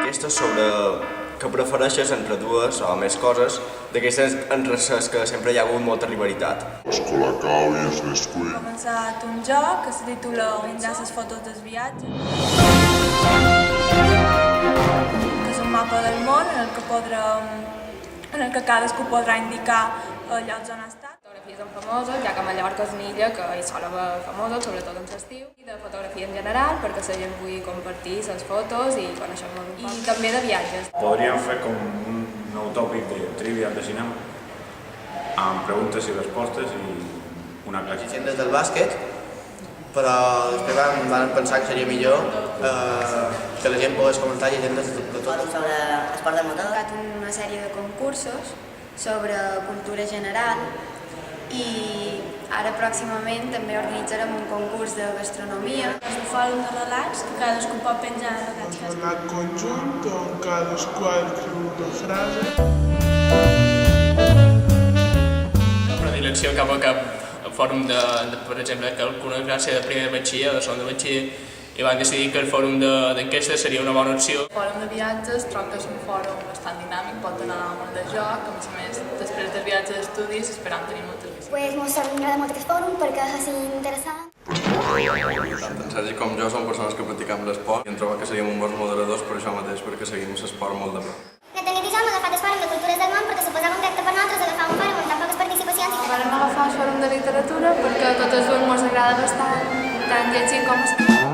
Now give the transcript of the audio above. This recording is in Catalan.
Aquesta sobre que prefereixes entre dues o més coses, d'aquestes entre les que sempre hi ha hagut molta rivalitat. Els Colacau i els Nesquik. He començat un joc que se titula Menjar les fotos del viatge, que és un mapa del món en el que cadascú podrà indicar llocs on ha estat. Fotografies amb famosos, ja que Mallorca és una illa que hi sol haver famosos, sobretot en l'estiu, i de fotografia en general, perquè la gent pugui compartir les fotos i conèixer-nos un poc. I també de viatges. Podríem fer com un nou tòpic de trivia de cinema, amb preguntes i respostes i una classe. Llegendes del bàsquet, però després vam pensar que seria millor que la gent pogués comentar llegendes de tot. Sobre esport del motor. He fet una sèrie de concursos sobre cultura general i ara pròximament també organitzarem un concurs de gastronomia. És un fòrum de relats que cadascú pot penjar relats. Relat conjunt on cadascú ha d'escriure una frase. La predilecció cap a cap fòrum per exemple, que alguna classe de primer de batxiller o de segon de batxiller i van decidir que el fòrum d'enquestes seria una bona opció. El fòrum de viatges trobo que és un fòrum bastant dinàmic, pot donar molt de joc, a més, després del viatge d'estudis esperam tenir moltes visites. Pues m'agrada molt aquest fòrum perquè és així interessant. Tant en Sergi com jo som persones que practicam l'esport i em trobo que seríem uns bons moderadors per això mateix, perquè seguim l'esport molt de prop. La Tanit i jo hem agafat el fòrum de cultures del món perquè suposava un repte per nosaltres agafar un fòrum amb tan poques participacions. Vam agafar el fòrum de literatura perquè a totes dues ens agrada bastant, tant llegir com escriure.